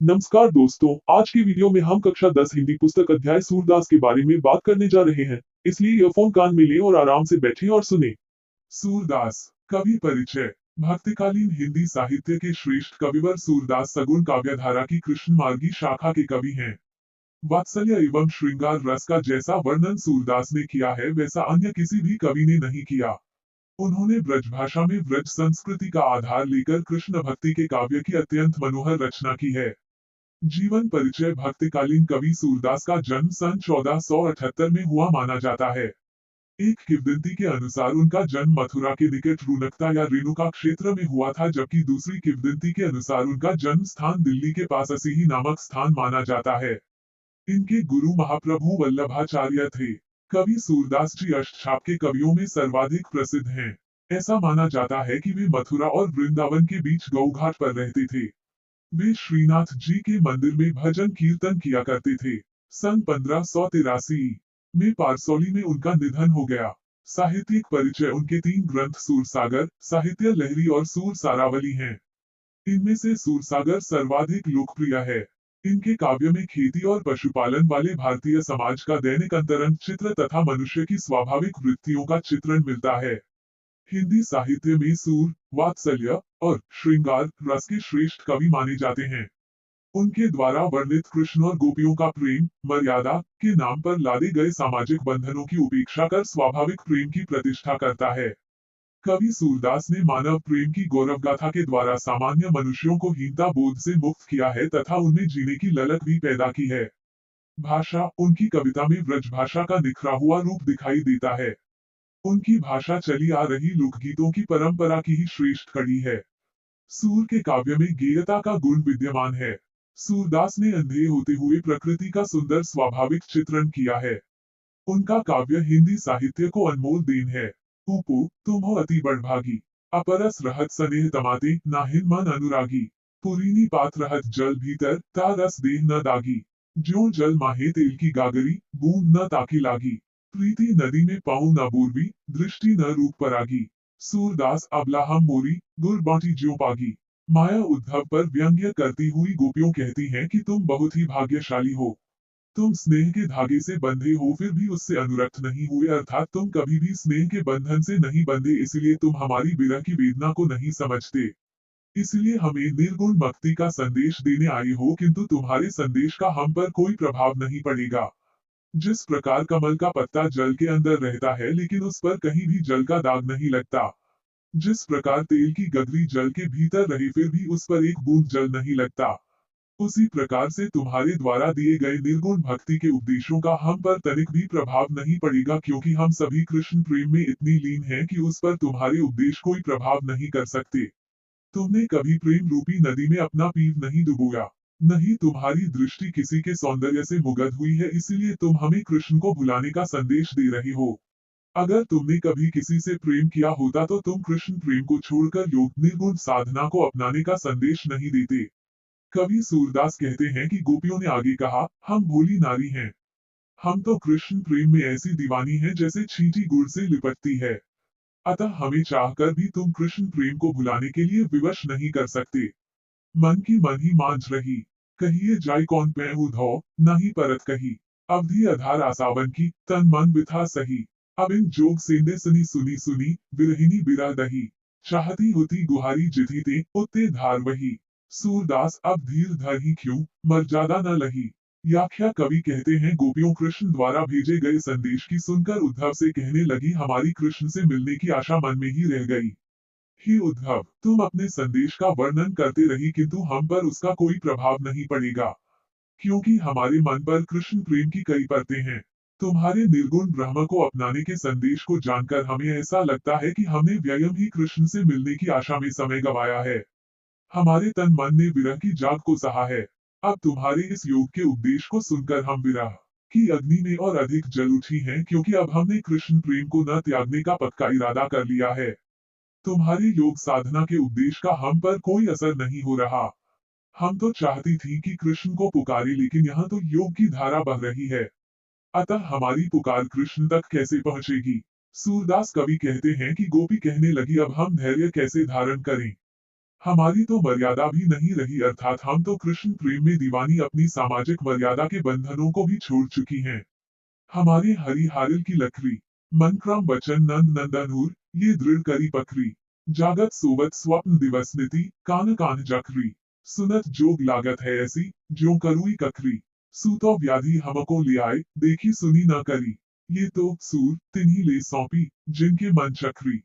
नमस्कार दोस्तों, आज की वीडियो में हम कक्षा 10 हिंदी पुस्तक अध्याय सूरदास के बारे में बात करने जा रहे हैं। इसलिए ईयरफोन कान में लें और आराम से बैठें और सुनें। सूरदास कवि परिचय। भक्तिकालीन हिंदी साहित्य के श्रेष्ठ कविवर सूरदास सगुण काव्यधारा की कृष्ण मार्गी शाखा के कवि हैं। वात्सल्य एवं श्रृंगार रस का जैसा वर्णन सूरदास ने किया है वैसा अन्य किसी भी कवि ने नहीं किया। उन्होंने ब्रजभाषा में ब्रज संस्कृति का आधार लेकर कृष्ण भक्ति के काव्य की अत्यंत मनोहर रचना की है। जीवन परिचय। भक्तिकालीन कवि सूरदास का जन्म सन 1478 में हुआ माना जाता है। एक किंवदंती के अनुसार उनका जन्म मथुरा के निकट रुनकता या रेणुका क्षेत्र में हुआ था, जबकि दूसरी किंवदंती के अनुसार उनका जन्म स्थान दिल्ली के पास असीही नामक स्थान माना जाता है। इनके गुरु महाप्रभु वल्लभाचार्य थे। कवि सूरदास जी अष्टछाप के कवियों में सर्वाधिक प्रसिद्ध हैं। ऐसा माना जाता है कि वे मथुरा और वृंदावन के बीच गौघाट पर रहते थे। वे श्रीनाथ जी के मंदिर में भजन कीर्तन किया करते थे। सन 1583 में पारसौली में उनका निधन हो गया। साहित्यिक परिचय। उनके 3 ग्रंथ सूरसागर, साहित्य लहरी और सूर सारावली हैं। इनमें से सूरसागर सर्वाधिक लोकप्रिय है। इनके काव्य में खेती और पशुपालन वाले भारतीय समाज का दैनिक अंतरंग चित्र तथा मनुष्य की स्वाभाविक वृत्तियों का चित्रण मिलता है। हिंदी साहित्य में सूर, वात्सल्य और श्रृंगार रस के श्रेष्ठ कवि माने जाते हैं। उनके द्वारा वर्णित कृष्ण और गोपियों का प्रेम मर्यादा के नाम पर लादे गए सामाजिक बंधनों की उपेक्षा कर स्वाभाविक प्रेम की प्रतिष्ठा करता है। कवि सूरदास ने मानव प्रेम की गौरव गाथा के द्वारा सामान्य मनुष्यों को हीनता बोध से मुक्त किया है तथा उनमें जीने की ललक भी पैदा की है। भाषा। उनकी कविता में ब्रजभाषा का निखरा हुआ रूप दिखाई देता है। उनकी भाषा चली आ रही लोकगीतों की परंपरा की ही श्रेष्ठ कड़ी है। सूर के काव्य में गेयता का गुण विद्यमान है। सूरदास ने अंधे होते हुए प्रकृति का सुंदर स्वाभाविक चित्रण किया है। उनका काव्य हिंदी साहित्य को अनमोल देन है। उपु तुम हो अति बड़भागी, अपरस रहत स्नेह तमाते नाहिन मन अनुरागी। पुरीनी पात रहत जल भीतर ता रस देह न दागी। ज्यों जल माहे तेल की गागरी बूंद न ताकी लागी। प्रीति नदी में पाऊं न बूरबी दृष्टि न रूप परागी। सूरदास अबला हम मोरी गुर बाटी ज्यों पागी। माया उद्धव पर व्यंग्य करती हुई गोपियों कहती हैं कि तुम बहुत ही भाग्यशाली हो। तुम स्नेह के धागे से बंधे हो फिर भी उससे अनुरक्त नहीं हुए, अर्थात तुम कभी भी स्नेह के बंधन से नहीं बंधे, इसलिए तुम हमारी विरह की वेदना को नहीं समझते। इसलिए हमें निर्गुण भक्ति का संदेश देने आए हो, किंतु तुम्हारे संदेश का हम पर कोई प्रभाव नहीं पड़ेगा। जिस प्रकार कमल का पत्ता जल के अंदर रहता है लेकिन उस पर कहीं भी जल का दाग नहीं लगता, जिस प्रकार तेल की गगरी जल के भीतर रहे फिर भी उस पर एक बूंद जल नहीं लगता, उसी प्रकार से तुम्हारे द्वारा दिए गए निर्गुण भक्ति के उपदेशों का हम पर तनिक भी प्रभाव नहीं पड़ेगा, क्योंकि हम सभी कृष्ण प्रेम में इतनी लीन हैं कि उस पर तुम्हारे उपदेश कोई प्रभाव नहीं कर सकते। तुमने कभी प्रेम रूपी नदी में अपना पीर नहीं डुबोया, नहीं तुम्हारी दृष्टि किसी के सौंदर्य से मुग्ध हुई है, इसीलिए तुम हमें कृष्ण को भुलाने का संदेश दे रहे हो। अगर तुमने कभी किसी से प्रेम किया होता तो तुम कृष्ण प्रेम को छोड़कर योग निर्गुण साधना को अपनाने का संदेश नहीं देते। कवि सूरदास कहते हैं कि गोपियों ने आगे कहा, हम भोली नारी हैं। हम तो कृष्ण प्रेम में ऐसी दीवानी हैं जैसे छींटी गुड़ से लिपटती है। अतः हमें चाहकर भी तुम कृष्ण प्रेम को भुलाने के लिए विवश नहीं कर सकते। मन की मन ही मांझ रही, कहिए जाय कौन पैहु धौ, नहीं परत कही। अवधि आधार आसावन की, तन मन बिथा सही। अब इन जोग सेंदे सुनी सुनी सुनी, बिरहिनी बिरह दही। चाहती होती गुहारी जिथि ते, उत्ते धार वही। सूरदास अब धीर धर ही क्यों, मर्यादा न लही। व्याख्या। कवि कहते हैं, गोपियों कृष्ण द्वारा भेजे गए संदेश की सुनकर उद्धव से कहने लगी, हमारी कृष्ण से मिलने की आशा मन में ही रह गई। हे उद्धव, तुम अपने संदेश का वर्णन करते रही किंतु हम पर उसका कोई प्रभाव नहीं पड़ेगा, क्योंकि हमारे मन पर कृष्ण प्रेम की कई परतें हैं। तुम्हारे निर्गुण ब्रह्म को अपनाने के संदेश को जानकर हमें ऐसा लगता है कि हमने व्ययम ही कृष्ण से मिलने की आशा में समय गवाया है। हमारे तन मन ने विरह की जाग को सहा है। अब तुम्हारे इस योग के उपदेश को सुनकर हम विरह की अग्नि में और अधिक जल उठी हैं, क्योंकि अब हमने कृष्ण प्रेम को न त्यागने का पक्का इरादा कर लिया है। तुम्हारी योग साधना के उपदेश का हम पर कोई असर नहीं हो रहा। हम तो चाहती थी कि कृष्ण को पुकारे, लेकिन यहाँ तो योग की धारा बह रही है, अतः हमारी पुकार कृष्ण तक कैसे पहुंचेगी। सूरदास कवि कहते हैं कि गोपी कहने लगी, अब हम धैर्य कैसे धारण करें। हमारी तो मर्यादा भी नहीं रही, अर्थात हम तो कृष्ण प्रेम में दीवानी अपनी सामाजिक मर्यादा के बंधनों को भी छोड़ चुकी हैं। हमारे हरि हारिल की लकड़ी, मन क्रम वचन नंद नंदनूर, ये दृढ़ करी पकड़ी। जागत सोवत स्वप्न दिवस नीति, कान कान जकरी। सुनत जोग लागत है ऐसी, ज्यों करुई ककरी। सूतो व्याधि हमको ले आए, देखी सुनी न करी। ये तो सूर तिन्ही ले सौंपी, जिनके मन चक्री।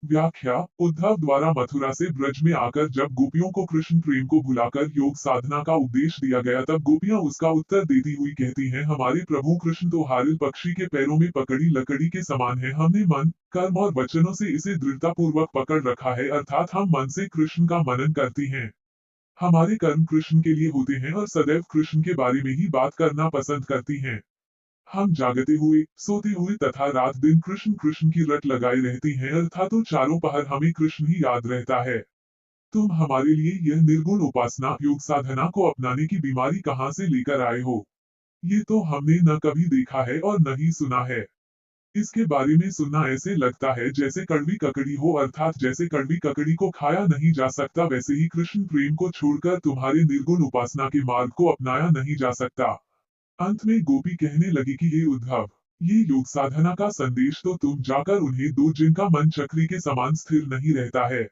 व्याख्या, उद्धव द्वारा मथुरा से ब्रज में आकर जब गोपियों को कृष्ण प्रेम को भुलाकर योग साधना का उपदेश दिया गया, तब गोपियां उसका उत्तर देती हुई कहती हैं, हमारे प्रभु कृष्ण तो हारिल पक्षी के पैरों में पकड़ी लकड़ी के समान है। हमने मन, कर्म और वचनों से इसे दृढ़ता पूर्वक पकड़ रखा है, अर्थात हम मन से कृष्ण का मनन करती हैं। हमारे कर्म कृष्ण के लिए होते हैं और सदैव कृष्ण के बारे में ही बात करना पसंद करती हैं। हम जागते हुए, सोते हुए तथा रात दिन कृष्ण कृष्ण की रट लगाए रहती हैं, अर्थात तो चारों पहर हमें कृष्ण ही याद रहता है। तुम हमारे लिए यह निर्गुण उपासना योग साधना को अपनाने की बीमारी कहाँ से लेकर आए हो? ये तो हमने न कभी देखा है और न ही सुना है। इसके बारे में सुनना ऐसे लगता है जैसे कड़वी ककड़ी हो, अर्थात जैसे कड़वी ककड़ी को खाया नहीं जा सकता, वैसे ही कृष्ण प्रेम को छोड़कर तुम्हारे निर्गुण उपासना के मार्ग को अपनाया नहीं जा सकता। अंत में गोपी कहने लगी कि हे उद्धव, ये योग साधना का संदेश तो तुम जाकर उन्हें दो जिनका मन चक्री के समान स्थिर नहीं रहता है।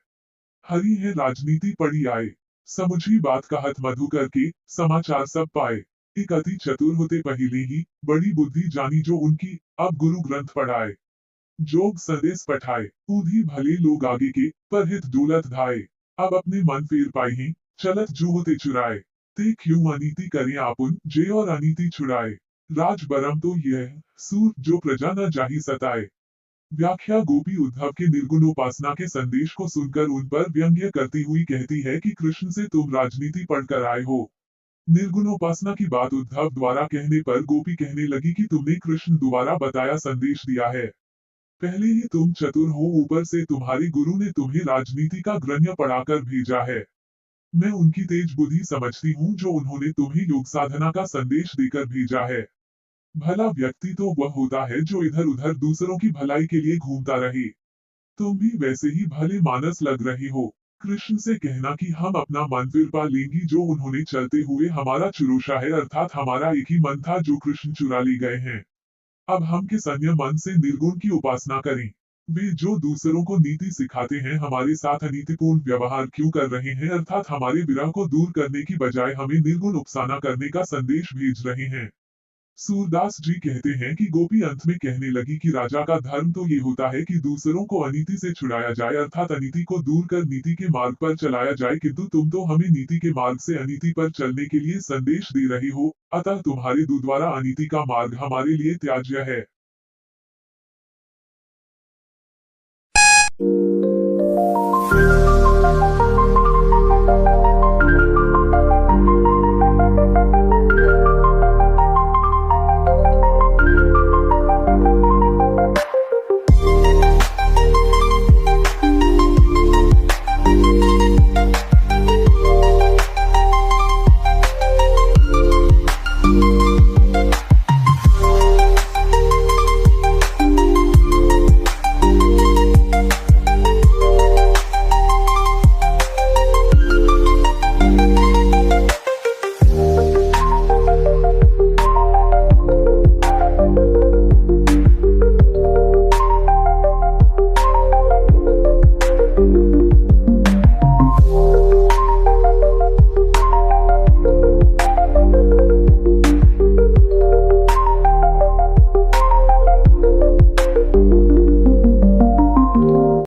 हरी है राजनीति पड़ी आए, समुझी बात कहत मधु करके, समाचार सब पाए। एक अति चतुर होते पहले ही, बड़ी बुद्धि जानी जो उनकी, अब गुरु ग्रंथ पढ़ाए। जोग संदेश पठाए, ऊधी भले लोग आगे के, पर हित दौलत धाए। अब अपने मन फेर पाए हैं, चलत जो होते चुराए। ते क्यों अनीति करें आपुन, जे और अनीति छुड़ाए। राज बरम तो यह, सूर जो प्रजा न जाहि सताए। व्याख्या, गोपी उद्धव के निर्गुण उपासना के संदेश को सुनकर उन पर व्यंग्य करती हुई कहती है कि कृष्ण से तुम राजनीति पढ़कर आए हो। निर्गुण उपासना की बात उद्धव द्वारा कहने पर गोपी कहने लगी कि तुमने कृष्ण द्वारा बताया संदेश दिया है। पहले ही तुम चतुर हो, ऊपर से तुम्हारे गुरु ने तुम्हें राजनीति का ग्रन्य पढ़ाकर भेजा है। मैं उनकी तेज बुद्धि समझती हूँ जो उन्होंने तुम्हें योग साधना का संदेश देकर भेजा है। भला व्यक्ति तो वह होता है जो इधर उधर दूसरों की भलाई के लिए घूमता रहे। तुम भी वैसे ही भले मानस लग रहे हो। कृष्ण से कहना कि हम अपना मन फिर पा लेंगी जो उन्होंने चलते हुए हमारा चुरोशा है, अर्थात हमारा एक ही मन था जो कृष्ण चुरा ले गए हैं। अब हम किस अन्य मन से निर्गुण की उपासना करें? वे जो दूसरों को नीति सिखाते हैं हमारे साथ अनीतिपूर्ण व्यवहार क्यों कर रहे हैं, अर्थात हमारे विरह को दूर करने की बजाय हमें निर्गुण उपासना करने का संदेश भेज रहे हैं। सूरदास जी कहते हैं कि गोपी अंत में कहने लगी कि राजा का धर्म तो ये होता है कि दूसरों को अनीति से छुड़ाया जाए, अर्थात अनीति को दूर कर नीति के मार्ग पर चलाया जाए, किंतु तुम तो हमें नीति के मार्ग से अनीति पर चलने के लिए संदेश दे रहे हो, अतः तुम्हारे द्वारा अनीति का मार्ग हमारे लिए त्याज्य है।